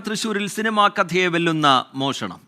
തൃശൂരിൽ സിനിമാ കഥയെ വെല്ലുന്ന മോഷണം.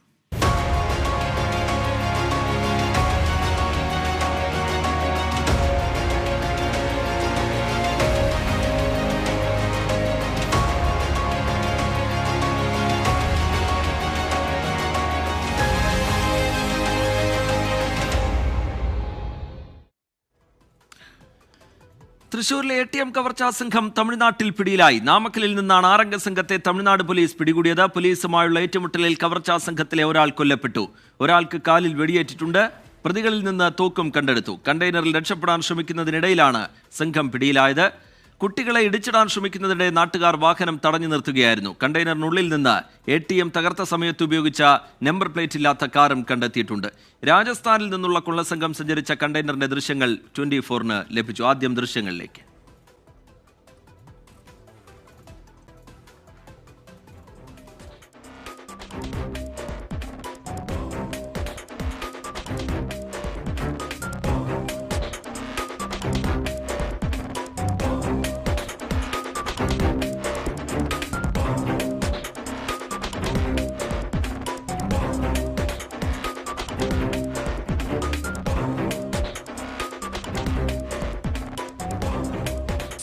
തൃശൂരിലെ ATM കവർച്ചാ സംഘം തമിഴ്നാട്ടിൽ പിടിയിലായി. നാമക്കലിൽ നിന്നാണ് 6 സംഘത്തെ തമിഴ്നാട് പോലീസ് പിടികൂടിയത്. പോലീസുമായുള്ള ഏറ്റുമുട്ടലിൽ കവർച്ചാ സംഘത്തിലെ ഒരാൾ കൊല്ലപ്പെട്ടു. ഒരാൾക്ക് കാലിൽ വെടിയേറ്റിട്ടുണ്ട്. പ്രതികളിൽ നിന്ന് തോക്കും കണ്ടെടുത്തു. കണ്ടെയ്നറിൽ രക്ഷപ്പെടാൻ ശ്രമിക്കുന്നതിനിടയിലാണ് സംഘം പിടിയിലായത്. കുട്ടികളെ ഇടിച്ചിടാൻ ശ്രമിക്കുന്നതിനിടെ നാട്ടുകാർ വാഹനം തടഞ്ഞു നിർത്തുകയായിരുന്നു. കണ്ടെയ്നറിനുള്ളിൽ നിന്ന് ATM തകർത്ത സമയത്ത് ഉപയോഗിച്ച നമ്പർ പ്ലേറ്റ് ഇല്ലാത്ത കാറും കണ്ടെത്തിയിട്ടുണ്ട്. രാജസ്ഥാനിൽ നിന്നുള്ള കൊള്ളസംഘം സഞ്ചരിച്ച കണ്ടെയ്നറിന്റെ ദൃശ്യങ്ങൾ 24-ന് ലഭിച്ചു. ആദ്യം ദൃശ്യങ്ങളിലേക്ക്.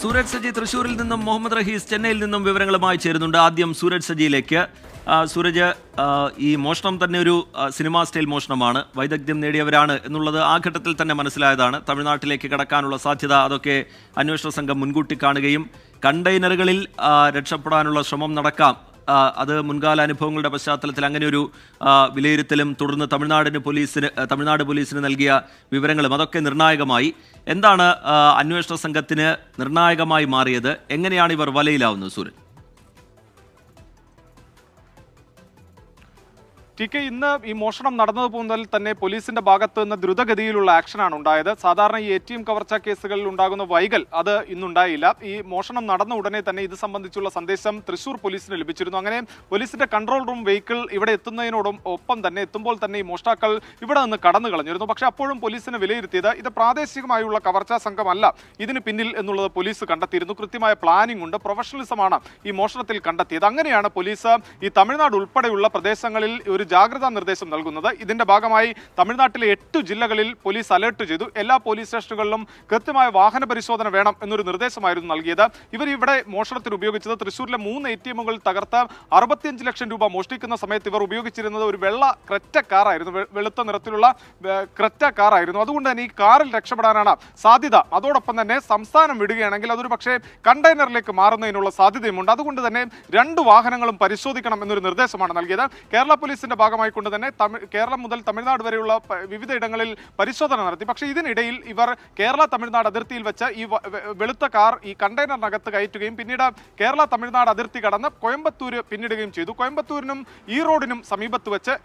സൂരജ് സജി തൃശൂരിൽ നിന്നും മുഹമ്മദ് റഹീസ് ചെന്നൈയിൽ നിന്നും വിവരങ്ങളുമായി ചേരുന്നുണ്ട്. ആദ്യം സൂരജ് സജിയിലേക്ക്. സൂരജ്, ഈ മോഷണം തന്നെ ഒരു സിനിമാ സ്റ്റൈൽ മോഷണമാണ്. വൈദഗ്ധ്യം നേടിയവരാണ് എന്നുള്ളത് ആ ഘട്ടത്തിൽ തന്നെ മനസ്സിലായതാണ്. തമിഴ്നാട്ടിലേക്ക് കടക്കാനുള്ള സാധ്യത അതൊക്കെ അന്വേഷണ സംഘം മുൻകൂട്ടി കാണുകയും കണ്ടെയ്നറുകളിൽ രക്ഷപ്പെടാനുള്ള ശ്രമം നടക്കാം, അത് മുൻകാല അനുഭവങ്ങളുടെ പശ്ചാത്തലത്തിൽ അങ്ങനെയൊരു വിലയിരുത്തലും തുടർന്ന് തമിഴ്നാട് പോലീസിന് നൽകിയ വിവരങ്ങളും അതൊക്കെ നിർണായകമായി. എന്താണ് അന്വേഷണ സംഘത്തിന് നിർണായകമായി മാറിയത്? എങ്ങനെയാണ് ഇവർ വലയിലാവുന്നത്? സൂര്യൻ, ഇന്ന് ഈ മോഷണം നടന്നത് മുതൽ തന്നെ പോലീസിന്റെ ഭാഗത്ത് നിന്ന് ദ്രുതഗതിയിലുള്ള ആക്ഷനാണ് ഉണ്ടായത്. സാധാരണ ഈ ATM കവർച്ചാ കേസുകളിൽ ഉണ്ടാകുന്ന വൈകൽ അത് ഇന്നുണ്ടായില്ല. ഈ മോഷണം നടന്ന ഉടനെ തന്നെ ഇത് സംബന്ധിച്ചുള്ള സന്ദേശം തൃശൂർ പോലീസിന് ലഭിച്ചിരുന്നു. അങ്ങനെ പോലീസിന്റെ കൺട്രോൾ റൂം വെഹിക്കിൾ ഇവിടെ എത്തുമ്പോൾ തന്നെ ഈ മോഷ്ടാക്കൾ ഇവിടെ നിന്ന് കടന്നു കളഞ്ഞിരുന്നു. പക്ഷെ അപ്പോഴും പോലീസിന് വിലയിരുത്തിയത് ഇത് പ്രാദേശികമായുള്ള കവർച്ചാ സംഘമല്ല ഇതിന് പിന്നിൽ എന്നുള്ളത് പോലീസ് കണ്ടെത്തിയിരുന്നു. കൃത്യമായ പ്ലാനിംഗ് ഉണ്ട്, പ്രൊഫഷണലിസമാണ് ഈ മോഷണത്തിൽ കണ്ടെത്തിയത്. അങ്ങനെയാണ് പോലീസ് ഈ തമിഴ്നാട് ഉൾപ്പെടെയുള്ള പ്രദേശങ്ങളിൽ ഒരു ജാഗ്രതാ നിർദ്ദേശം നൽകുന്നത്. ഇതിന്റെ ഭാഗമായി തമിഴ്നാട്ടിലെ 8 ജില്ലകളിൽ പോലീസ് അലർട്ട് ചെയ്തു. എല്ലാ പോലീസ് സ്റ്റേഷനുകളിലും കൃത്യമായ വാഹന പരിശോധന വേണം എന്നൊരു നിർദ്ദേശമായിരുന്നു നൽകിയത്. ഇവർ ഇവിടെ മോഷണത്തിന് ഉപയോഗിച്ചത് തൃശ്ശൂരിലെ 3 ATMകൾ തകർത്ത് 65 ലക്ഷം രൂപ മോഷ്ടിക്കുന്ന സമയത്ത് ഇവർ ഉപയോഗിച്ചിരുന്നത് ഒരു വെള്ള ക്രെറ്റ കാറായിരുന്നു, വെളുത്ത നിറത്തിലുള്ള ക്രെറ്റ കാറായിരുന്നു. അതുകൊണ്ട് തന്നെ ഈ കാറിൽ രക്ഷപ്പെടാനാണ് സാധ്യത. അതോടൊപ്പം തന്നെ സംസ്ഥാനം വിടുകയാണെങ്കിൽ അതൊരു പക്ഷേ കണ്ടെയ്നറിലേക്ക് മാറുന്നതിനുള്ള സാധ്യതയുമുണ്ട്. അതുകൊണ്ട് തന്നെ 2 വാഹനങ്ങളും പരിശോധിക്കണം എന്നൊരു നിർദ്ദേശമാണ് നൽകിയത്. കേരള പോലീസിന്റെ ഭാഗമായിക്കൊണ്ട് തന്നെ കേരളം മുതൽ തമിഴ്നാട് വരെയുള്ള വിവിധ ഇടങ്ങളിൽ പരിശോധന നടത്തി. പക്ഷേ ഇതിനിടയിൽ ഇവർ കേരള തമിഴ്നാട് അതിർത്തിയിൽ വെച്ച് ഈ വെളുത്ത കാർ ഈ കണ്ടെയ്നറിനകത്ത് കയറ്റുകയും പിന്നീട് കേരള തമിഴ്നാട് അതിർത്തി കടന്ന് കോയമ്പത്തൂര് പിന്നിടുകയും ചെയ്തു. കോയമ്പത്തൂരിനും ഈറോഡിനും സമീപത്ത് വെച്ച്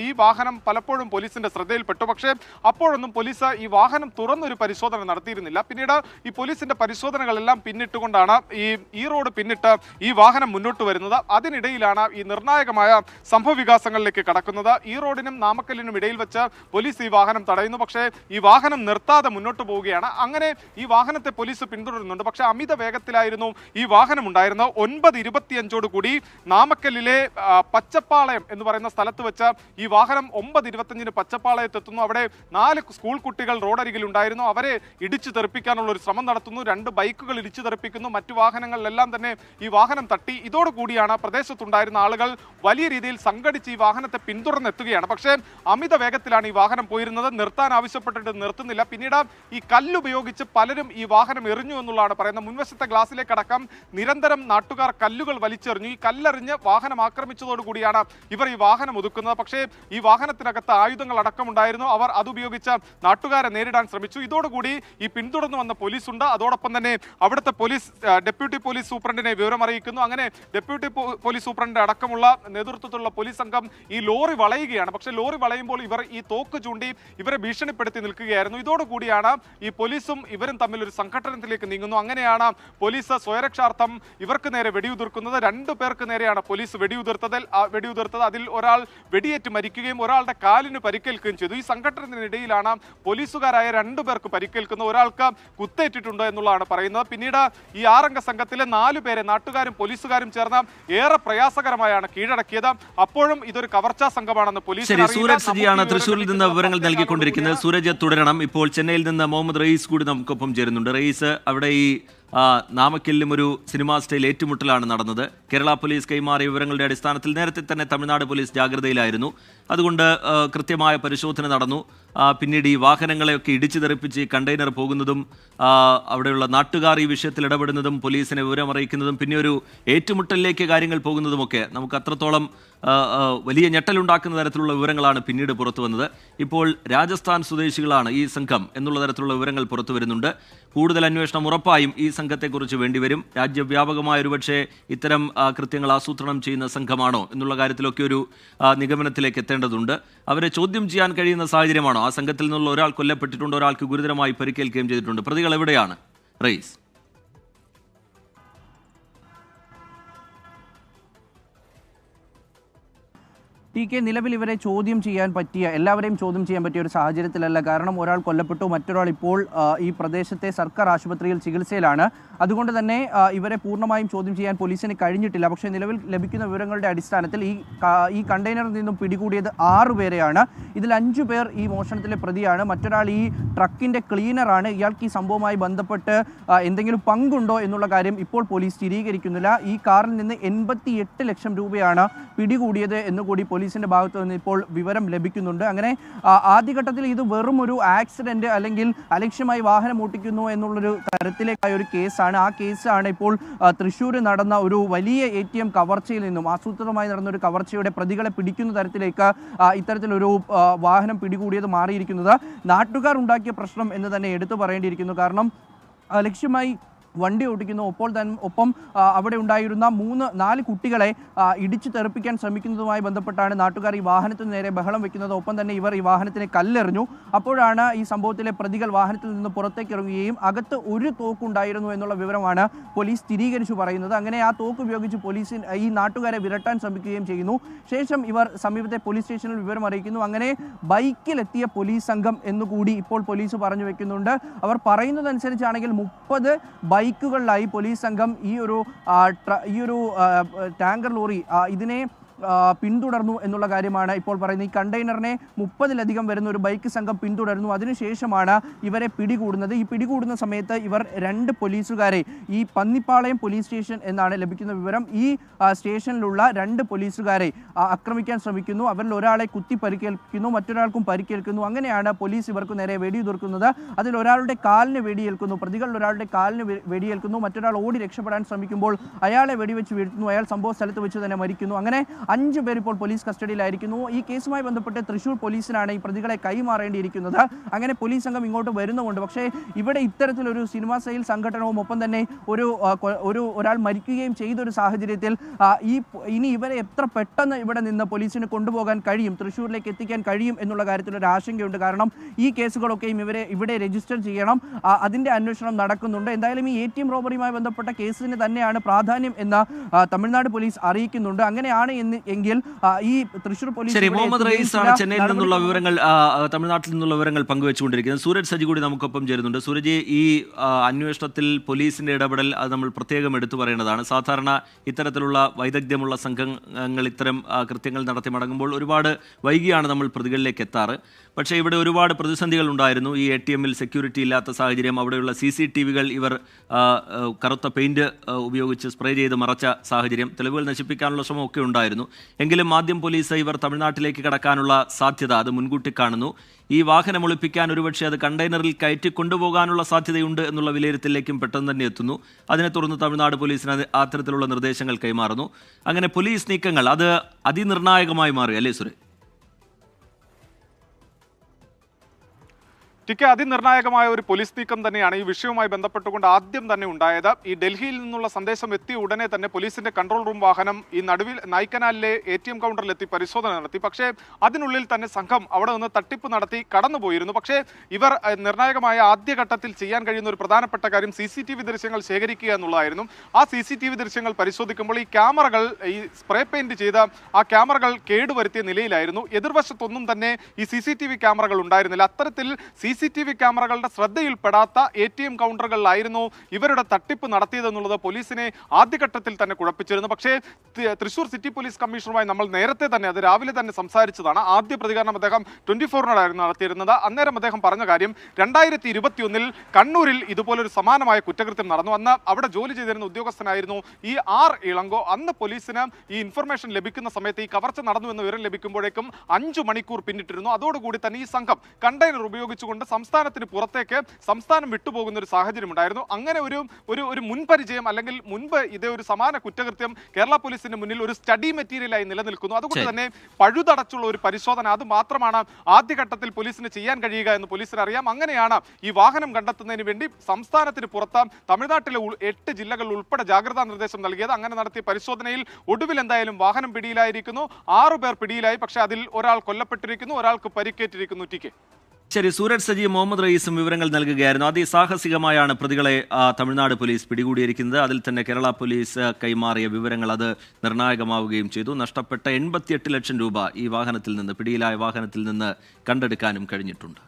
ഈ വാഹനം പലപ്പോഴും പോലീസിന്റെ ശ്രദ്ധയിൽപ്പെട്ടു. പക്ഷേ അപ്പോഴൊന്നും പോലീസ് ഈ വാഹനം തുറന്നൊരു പരിശോധന നടത്തിയിരുന്നില്ല. പിന്നീട് ഈ പോലീസിന്റെ പരിശോധനകളെല്ലാം പിന്നിട്ടുകൊണ്ടാണ് ഈ ഈറോഡ് പിന്നിട്ട് ഈ വാഹനം മുന്നോട്ട് വരുന്നത്. അതിനിടയിലാണ് ഈ നിർണായകമായ സംഭവ വികാസങ്ങളിലേക്ക് കടക്കുന്നത്. ഈ റോഡിനും നാമക്കലിനും ഇടയിൽ വെച്ച് പോലീസ് ഈ വാഹനം തടയുന്നു. പക്ഷേ ഈ വാഹനം നിർത്താതെ മുന്നോട്ട് പോവുകയാണ്. അങ്ങനെ ഈ വാഹനത്തെ പോലീസ് പിന്തുടരുന്നുണ്ട്. പക്ഷേ അമിത വേഗത്തിലായിരുന്നു ഈ വാഹനം ഉണ്ടായിരുന്നത്. 9:25 കൂടി നാമക്കലിലെ പച്ചപ്പാളയം എന്ന് പറയുന്ന സ്ഥലത്ത് വെച്ച് ഈ വാഹനം 9:25 പച്ചപ്പാളയത്ത് എത്തുന്നു. അവിടെ 4 സ്കൂൾ കുട്ടികൾ റോഡരികിൽ ഉണ്ടായിരുന്നു. അവരെ ഇടിച്ചു തെറിപ്പിക്കാനുള്ള ഒരു ശ്രമം നടത്തുന്നു. 2 ബൈക്കുകൾ ഇടിച്ചു തെറിപ്പിക്കുന്നു. മറ്റു വാഹനങ്ങളിലെല്ലാം തന്നെ ഈ വാഹനം തട്ടി. ഇതോടുകൂടിയാണ് പ്രദേശത്തുണ്ടായിരുന്ന ആളുകൾ വലിയ രീതിയിൽ സംഘടിച്ച് ഈ വാഹനത്തെ പിന്തുടർന്നെത്തുകയാണ്. പക്ഷേ അമിത വേഗത്തിലാണ് ഈ വാഹനം പോയിരുന്നത്. നിർത്താൻ ആവശ്യപ്പെട്ടിട്ട് നിർത്തുന്നില്ല. പിന്നീട് ഈ കല്ലുപയോഗിച്ച് പലരും ഈ വാഹനം എറിഞ്ഞു എന്നുള്ളതാണ് പറയുന്നത്. മുൻവശത്തെ ഗ്ലാസിലേക്കടക്കം നിരന്തരം നാട്ടുകാർ കല്ലുകൾ വലിച്ചെറിഞ്ഞു. ഈ കല്ലെറിഞ്ഞ് വാഹനം ആക്രമിച്ചതോടുകൂടിയാണ് ഇവർ ഈ വാഹനം ഒതുക്കുന്നത്. പക്ഷേ ഈ വാഹനത്തിനകത്ത് ആയുധങ്ങൾ അടക്കമുണ്ടായിരുന്നു. അവർ അതുപയോഗിച്ച് നാട്ടുകാരെ നേരിടാൻ ശ്രമിച്ചു. ഇതോടുകൂടി ഈ പിന്തുടർന്നു വന്ന പോലീസുണ്ട്. അതോടൊപ്പം തന്നെ അവിടുത്തെ ഡെപ്യൂട്ടി പോലീസ് സൂപ്രണ്ടിനെ വിവരം അറിയിക്കുന്നു. അങ്ങനെ ഡെപ്യൂട്ടി പോലീസ് സൂപ്രണ്ട് അടക്കമുള്ള നേതൃത്വത്തിലുള്ള പോലീസ് സംഘം ഈ ലോറി വളയുകയാണ്. പക്ഷേ ലോറി വളയുമ്പോൾ ഇവർ ഈ തോക്ക് ചൂണ്ടി ഇവരെ ഭീഷണിപ്പെടുത്തി നിൽക്കുകയായിരുന്നു. ഇതോടുകൂടിയാണ് ഈ പോലീസും ഇവരും തമ്മിൽ ഒരു സംഘട്ടനത്തിലേക്ക് നീങ്ങുന്നു. അങ്ങനെയാണ് പോലീസ് സ്വയരക്ഷാർത്ഥം ഇവർക്ക് നേരെ വെടിയുതിർക്കുന്നത്. 2 പേർക്ക് നേരെയാണ് പോലീസ് വെടിയുതിർത്തത്. അതിൽ ഒരാൾ വെടിയേറ്റ് മരിക്കുകയും ഒരാളുടെ കാലിന് പരിക്കേൽക്കുകയും ചെയ്തു. ഈ സംഘട്ടനത്തിനിടയിലാണ് പോലീസുകാരായ 2 പേർക്ക് പരിക്കേൽക്കുന്നത്. ഒരാൾക്ക് കുത്തേറ്റിട്ടുണ്ട് എന്നുള്ളതാണ് പറയുന്നത്. പിന്നീട് ഈ 6 അംഗ സംഘത്തിലെ 4 പേരെ നാട്ടുകാരും പോലീസുകാരും ചേർന്ന് ഏറെ പ്രയാസകരമായാണ് കീഴടക്കിയത്. അപ്പോഴും ഇതൊരു കവർച്ചാ സംഘമാണെന്ന് പോലീസ്. സൂരജ് സജിയാണ് തൃശ്ശൂരിൽ നിന്ന് വിവരങ്ങൾ നൽകിക്കൊണ്ടിരിക്കുന്നത്. സൂരജ് തുടരണം. ഇപ്പോൾ ചെന്നൈയിൽ നിന്ന് മുഹമ്മദ് റയീസ് കൂടി നമുക്കൊപ്പം ചേരുന്നുണ്ട്. റയീസ്, അവിടെ ഈ നാമക്കലിലും ഒരു സിനിമാ സ്റ്റൈൽ ഏറ്റുമുട്ടലാണ് നടന്നത്. കേരള പോലീസ് കൈമാറിയ വിവരങ്ങളുടെ അടിസ്ഥാനത്തിൽ നേരത്തെ തന്നെ തമിഴ്നാട് പോലീസ് ജാഗ്രതയിലായിരുന്നു. അതുകൊണ്ട് കൃത്യമായ പരിശോധന നടന്നു. പിന്നീട് ഈ വാഹനങ്ങളെയൊക്കെ ഇടിച്ചു തെറിപ്പിച്ച് കണ്ടെയ്നർ പോകുന്നതും അവിടെയുള്ള നാട്ടുകാർ ഈ വിഷയത്തിൽ ഇടപെടുന്നതും പോലീസിനെ വിവരം അറിയിക്കുന്നതും പിന്നെ ഒരു ഏറ്റുമുട്ടലിലേക്ക് കാര്യങ്ങൾ പോകുന്നതുമൊക്കെ നമുക്ക് അത്രത്തോളം വലിയ ഞെട്ടലുണ്ടാക്കുന്ന തരത്തിലുള്ള വിവരങ്ങളാണ് പിന്നീട് പുറത്തു വന്നത്. ഇപ്പോൾ രാജസ്ഥാൻ സ്വദേശികളാണ് ഈ സംഘം എന്നുള്ള തരത്തിലുള്ള വിവരങ്ങൾ പുറത്തു വരുന്നുണ്ട്. കൂടുതൽ അന്വേഷണം ഉറപ്പായും ഈ സംഘത്തെക്കുറിച്ച് വേണ്ടിവരും. രാജ്യവ്യാപകമായ ഒരുപക്ഷെ ഇത്തരം കൃത്യങ്ങൾ ആസൂത്രണം ചെയ്യുന്ന സംഘമാണോ എന്നുള്ള കാര്യത്തിലൊക്കെ ഒരു നിഗമനത്തിലേക്ക് എത്തേണ്ടതുണ്ട്. അവരെ ചോദ്യം ചെയ്യാൻ കഴിയുന്ന സാഹചര്യമാണോ? ആ സംഘത്തിൽ നിന്നുള്ള ഒരാൾ കൊല്ലപ്പെട്ടിട്ടുണ്ട്, ഒരാൾക്ക് ഗുരുതരമായി പരിക്കേൽക്കുകയും ചെയ്തിട്ടുണ്ട്. പ്രതികൾ എവിടെയാണ് റയീസ്? ടി.കെ. നിലവിൽ ഇവരെ ചോദ്യം ചെയ്യാൻ പറ്റിയ എല്ലാവരെയും ചോദ്യം ചെയ്യാൻ പറ്റിയ ഒരു സാഹചര്യത്തിലല്ല. കാരണം ഒരാൾ കൊല്ലപ്പെട്ടു, മറ്റൊരാൾ ഇപ്പോൾ ഈ പ്രദേശത്തെ സർക്കാർ ആശുപത്രിയിൽ ചികിത്സയിലാണ്. അതുകൊണ്ട് തന്നെ ഇവരെ പൂർണ്ണമായും ചോദ്യം ചെയ്യാൻ പോലീസിന് കഴിഞ്ഞിട്ടില്ല. പക്ഷേ നിലവിൽ ലഭിക്കുന്ന വിവരങ്ങളുടെ അടിസ്ഥാനത്തിൽ ഈ കണ്ടെയ്നറിൽ നിന്നും പിടികൂടിയത് 6 പേരെയാണ്. ഇതിൽ 5 പേർ ഈ മോഷണത്തിലെ പ്രതിയാണ്. മറ്റൊരാൾ ഈ ട്രക്കിൻ്റെ ക്ലീനറാണ്. ഇയാൾക്ക് ഈ സംഭവവുമായി ബന്ധപ്പെട്ട് എന്തെങ്കിലും പങ്കുണ്ടോ എന്നുള്ള കാര്യം ഇപ്പോൾ പോലീസ് സ്ഥിരീകരിക്കുന്നില്ല. ഈ കാറിൽ നിന്ന് 88 ലക്ഷം രൂപയാണ് പിടികൂടിയത് എന്നുകൂടി പോലീസിന്റെ ഭാഗത്ത് നിന്ന് ഇപ്പോൾ വിവരം ലഭിക്കുന്നുണ്ട്. അങ്ങനെ ആദ്യഘട്ടത്തിൽ ഇത് വെറും ഒരു ആക്സിഡന്റ് അല്ലെങ്കിൽ അലക്ഷ്യമായി വാഹനം ഓട്ടിക്കുന്നു എന്നുള്ളൊരു തരത്തിലേക്കായ ഒരു കേസാണ്. ആ കേസാണ് ഇപ്പോൾ തൃശ്ശൂർ നടന്ന ഒരു വലിയ ATM കവർച്ചയിൽ നിന്നും ആസൂത്രിതമായി നടന്ന ഒരു കവർച്ചയുടെ പ്രതികളെ പിടിക്കുന്ന തരത്തിലേക്ക് ഇത്തരത്തിലൊരു വാഹനം പിടികൂടിയത് മാറിയിരിക്കുന്നത് നാട്ടുകാർ ഉണ്ടാക്കിയ പ്രശ്നം എന്ന് തന്നെ എടുത്തു പറയേണ്ടിയിരിക്കുന്നു. കാരണം ലക്ഷ്യമായി വണ്ടി ഓടിക്കുന്നു, ഒപ്പം അവിടെ ഉണ്ടായിരുന്ന 4 കുട്ടികളെ ഇടിച്ചു തെറിപ്പിക്കാൻ ശ്രമിക്കുന്നതുമായി ബന്ധപ്പെട്ടാണ് നാട്ടുകാർ ഈ വാഹനത്തിന് നേരെ ബഹളം വെക്കുന്നത്. ഒപ്പം തന്നെ ഇവർ ഈ വാഹനത്തിന് കല്ലെറിഞ്ഞു. അപ്പോഴാണ് ഈ സംഭവത്തിലെ പ്രതികൾ വാഹനത്തിൽ നിന്ന് പുറത്തേക്ക് ഇറങ്ങുകയും അകത്ത് ഒരു തോക്കുണ്ടായിരുന്നു എന്നുള്ള വിവരമാണ് പോലീസ് സ്ഥിരീകരിച്ചു പറയുന്നത്. അങ്ങനെ ആ തോക്ക് ഉപയോഗിച്ച് ഈ നാട്ടുകാരെ വിരട്ടാൻ ശ്രമിക്കുകയും ചെയ്യുന്നു. ശേഷം ഇവർ സമീപത്തെ പോലീസ് സ്റ്റേഷനിൽ വിവരം അറിയിക്കുന്നു. അങ്ങനെ ബൈക്കിലെത്തിയ പോലീസ് സംഘം എന്നുകൂടി ഇപ്പോൾ പോലീസ് പറഞ്ഞു വെക്കുന്നുണ്ട്. അവർ പറയുന്നതനുസരിച്ചാണെങ്കിൽ 30 ബൈക്കുകളിലായി പോലീസ് സംഘം ഈ ഒരു ടാങ്കർ ലോറി ഇതിനെ പിന്തുടർന്നു എന്നുള്ള കാര്യമാണ് ഇപ്പോൾ പറയുന്നത്. ഈ കണ്ടെയ്നറിനെ 30-ലധികം വരുന്ന ഒരു ബൈക്ക് സംഘം പിന്തുടർന്നു. അതിനുശേഷമാണ് ഇവരെ പിടികൂടുന്നത്. ഈ പിടികൂടുന്ന സമയത്ത് ഇവർ 2 പോലീസുകാരെ ഈ പന്നിപ്പാളയം പോലീസ് സ്റ്റേഷൻ എന്നാണ് ലഭിക്കുന്ന വിവരം. ഈ സ്റ്റേഷനിലുള്ള 2 പോലീസുകാരെ ആക്രമിക്കാൻ ശ്രമിക്കുന്നു. അവരിൽ ഒരാളെ കുത്തി പരിക്കേൽക്കുന്നു, മറ്റൊരാൾക്കും പരിക്കേൽക്കുന്നു. അങ്ങനെയാണ് പോലീസ് ഇവർക്ക് നേരെ വെടിയുതിർക്കുന്നത്. അതിൽ ഒരാളുടെ കാലിന് വെടിയേൽക്കുന്നു, പ്രതികളിൽ ഒരാളുടെ കാലിന് വെടിയേൽക്കുന്നു. മറ്റൊരാൾ ഓടി രക്ഷപ്പെടാൻ ശ്രമിക്കുമ്പോൾ അയാളെ വെടിവെച്ച് വീഴ്ത്തുന്നു. അയാൾ സംഭവ സ്ഥലത്ത് വെച്ച് തന്നെ മരിക്കുന്നു. അങ്ങനെ 5 പേർ ഇപ്പോൾ പോലീസ് കസ്റ്റഡിയിലായിരിക്കുന്നു. ഈ കേസുമായി ബന്ധപ്പെട്ട് തൃശ്ശൂർ പോലീസിനാണ് ഈ പ്രതികളെ കൈമാറേണ്ടിയിരിക്കുന്നത്. അങ്ങനെ പോലീസ് സംഘം ഇങ്ങോട്ട് വരുന്നുമുണ്ട്. പക്ഷേ ഇവിടെ ഇത്തരത്തിലൊരു സിനിമാ സ്റ്റൈൽ സംഘടനവും ഒപ്പം തന്നെ ഒരാൾ മരിക്കുകയും ചെയ്തൊരു സാഹചര്യത്തിൽ ഇനി ഇവരെ എത്ര പെട്ടെന്ന് ഇവിടെ നിന്ന് പോലീസിന് കൊണ്ടുപോകാൻ കഴിയും, തൃശ്ശൂരിലേക്ക് എത്തിക്കാൻ കഴിയും എന്നുള്ള കാര്യത്തിൽ ഒരു ആശങ്കയുണ്ട്. കാരണം ഈ കേസുകളൊക്കെയും ഇവിടെ രജിസ്റ്റർ ചെയ്യണം, അതിൻ്റെ അന്വേഷണം നടക്കുന്നുണ്ട്. എന്തായാലും ഈ ATM റോബറിയുമായി ബന്ധപ്പെട്ട കേസിന് തന്നെയാണ് പ്രാധാന്യം എന്ന് തമിഴ്നാട് പോലീസ് അറിയിക്കുന്നുണ്ട്. അങ്ങനെയാണ് എങ്കിൽ ഈ തൃശ്ശൂർ പോലീസ്. ശരി, മുഹമ്മദ് റയീസ് ആണ് ചെന്നൈയിൽ നിന്നുള്ള വിവരങ്ങൾ, തമിഴ്നാട്ടിൽ നിന്നുള്ള വിവരങ്ങൾ പങ്കുവെച്ചുകൊണ്ടിരിക്കുന്നത്. സൂരജ് സജി കൂടി നമുക്കൊപ്പം ചേരുന്നുണ്ട്. സൂരജ്, ഈ അന്വേഷണത്തിൽ പോലീസിന്റെ ഇടപെടൽ അത് നമ്മൾ പ്രത്യേകം എടുത്തു പറയേണ്ടതാണ്. സാധാരണ ഇത്തരത്തിലുള്ള വൈദഗ്ധ്യമുള്ള സംഘങ്ങൾ ഇത്തരം കൃത്യങ്ങൾ നടത്തി മടങ്ങുമ്പോൾ ഒരുപാട് വൈകിയാണ് നമ്മൾ പ്രതികളിലേക്ക് എത്താറ്. പക്ഷേ ഇവിടെ ഒരുപാട് പ്രതിസന്ധികൾ ഉണ്ടായിരുന്നു. ഈ ATM-ൽ സെക്യൂരിറ്റി ഇല്ലാത്ത സാഹചര്യം, അവിടെയുള്ള CCTV-കൾ ഇവർ കറുത്ത പെയിന്റ് ഉപയോഗിച്ച് സ്പ്രേ ചെയ്ത് മറച്ച സാഹചര്യം, തെളിവുകൾ നശിപ്പിക്കാനുള്ള ശ്രമമൊക്കെ ഉണ്ടായിരുന്നു. എങ്കിലും ആദ്യം പോലീസ് ഇവർ തമിഴ്നാട്ടിലേക്ക് കടക്കാനുള്ള സാധ്യത അത് മുൻകൂട്ടി കാണുന്നു. ഈ വാഹനം ഒളിപ്പിക്കാൻ ഒരുപക്ഷെ അത് കണ്ടെയ്നറിൽ കയറ്റി കൊണ്ടുപോകാനുള്ള സാധ്യതയുണ്ട് എന്നുള്ള വിലയിരുത്തലിലേക്കും പെട്ടെന്ന് തന്നെ എത്തുന്നു. അതിനെ തുടർന്ന് തമിഴ്നാട് പോലീസിന് അത്തരത്തിലുള്ള നിർദ്ദേശങ്ങൾ കൈമാറുന്നു. അങ്ങനെ പോലീസ് നീക്കങ്ങൾ അത് അതിനിർണായകമായി മാറി, അല്ലേ സുരേഷ്? ടിക്കെ അതിനിർണായകമായ ഒരു പോലീസ് നീക്കം തന്നെയാണ് ഈ വിഷയവുമായി ബന്ധപ്പെട്ടുകൊണ്ട് ആദ്യം തന്നെ ഉണ്ടായത്. ഈ ഡൽഹിയിൽ നിന്നുള്ള സന്ദേശം എത്തിയ ഉടനെ തന്നെ പോലീസിന്റെ കൺട്രോൾ റൂം വാഹനം ഈ നടുവിൽ നായ്ക്കനാലിലെ ATM കൗണ്ടറിലെത്തി പരിശോധന നടത്തി. പക്ഷേ അതിനുള്ളിൽ തന്നെ സംഘം അവിടെ നിന്ന് തട്ടിപ്പ് നടത്തി കടന്നുപോയിരുന്നു. പക്ഷേ ഇവർ നിർണായകമായ ആദ്യഘട്ടത്തിൽ ചെയ്യാൻ കഴിയുന്ന ഒരു പ്രധാനപ്പെട്ട കാര്യം CCTV ദൃശ്യങ്ങൾ ശേഖരിക്കുക എന്നുള്ളതായിരുന്നു. ആ CCTV ദൃശ്യങ്ങൾ പരിശോധിക്കുമ്പോൾ ഈ ക്യാമറകൾ ഈ സ്പ്രേ പെയിന്റ് ചെയ്ത ആ ക്യാമറകൾ കേടുവരുത്തിയ നിലയിലായിരുന്നു. എതിർവശത്തൊന്നും തന്നെ ഈ CCTV ക്യാമറകൾ ഉണ്ടായിരുന്നില്ല. അത്തരത്തിൽ CCTV ക്യാമറകളുടെ ശ്രദ്ധയിൽപ്പെടാത്ത ATM കൗണ്ടറുകളിലായിരുന്നു ഇവരുടെ തട്ടിപ്പ് നടത്തിയതെന്നുള്ളത് പോലീസിനെ ആദ്യഘട്ടത്തിൽ തന്നെ കുഴപ്പിച്ചിരുന്നു. പക്ഷേ തൃശൂർ സിറ്റി പോലീസ് കമ്മീഷണറുമായി നമ്മൾ നേരത്തെ തന്നെ അത് രാവിലെ തന്നെ സംസാരിച്ചതാണ്. ആദ്യ പ്രതികരണം അദ്ദേഹം 24-നോടായിരുന്നു നടത്തിയിരുന്നത്. അന്നേരം അദ്ദേഹം പറഞ്ഞ കാര്യം 2021 കണ്ണൂരിൽ ഇതുപോലൊരു സമാനമായ കുറ്റകൃത്യം നടന്നു. അന്ന് അവിടെ ജോലി ചെയ്തിരുന്ന ഉദ്യോഗസ്ഥനായിരുന്നു ഈ R ഇളങ്കോ. അന്ന് പോലീസിന് ഈ ഇൻഫർമേഷൻ ലഭിക്കുന്ന സമയത്ത് ഈ കവർച്ച നടന്നു എന്ന വിവരം ലഭിക്കുമ്പോഴേക്കും 5 മണിക്കൂർ പിന്നിട്ടിരുന്നു. അതോടുകൂടി തന്നെ ഈ സംഘം കണ്ടെയ്നർ ഉപയോഗിച്ചുകൊണ്ട് സംസ്ഥാനത്തിന് പുറത്തേക്ക് സംസ്ഥാനം വിട്ടുപോകുന്ന ഒരു സാഹചര്യം ഉണ്ടായിരുന്നു. അങ്ങനെ ഒരു മുൻപരിചയം അല്ലെങ്കിൽ മുൻപ് ഇതേ ഒരു സമാന കുറ്റകൃത്യം കേരള പോലീസിന് മുന്നിൽ ഒരു സ്റ്റഡി മെറ്റീരിയലായി നിലനിൽക്കുന്നു. അതുകൊണ്ട് തന്നെ പഴുതടച്ചുള്ള ഒരു പരിശോധന അത് മാത്രമാണ് ആദ്യഘട്ടത്തിൽ പോലീസിന് ചെയ്യാൻ കഴിയുക എന്ന് പോലീസിന് അറിയാം. അങ്ങനെയാണ് ഈ വാഹനം കണ്ടെത്തുന്നതിന് വേണ്ടി സംസ്ഥാനത്തിന് പുറത്ത് തമിഴ്നാട്ടിലെ 8 ജില്ലകളിൽ ഉൾപ്പെടെ ജാഗ്രതാ നിർദ്ദേശം നൽകിയത്. അങ്ങനെ നടത്തിയ പരിശോധനയിൽ ഒടുവിൽ എന്തായാലും വാഹനം പിടിയിലായിരിക്കുന്നു. 6 പേർ പിടിയിലായി. പക്ഷേ അതിൽ ഒരാൾ കൊല്ലപ്പെട്ടിരിക്കുന്നു, ഒരാൾക്ക് പരിക്കേറ്റിരിക്കുന്നു. ടിക്കെ ശരി, സൂരജ് സജി മുഹമ്മദ് റയീസും വിവരങ്ങൾ നൽകുകയായിരുന്നു. അതിസാഹസികമായാണ് പ്രതികളെ തമിഴ്നാട് പോലീസ് പിടികൂടിയിരിക്കുന്നത്. അതിൽ തന്നെ കേരള പോലീസ് കൈമാറിയ വിവരങ്ങൾ അത് നിർണായകമാവുകയും ചെയ്തു. നഷ്ടപ്പെട്ട 88 ലക്ഷം രൂപ ഈ വാഹനത്തിൽ നിന്ന്, പിടിയിലായ വാഹനത്തിൽ നിന്ന് കണ്ടെടുക്കാനും കഴിഞ്ഞിട്ടുണ്ട്.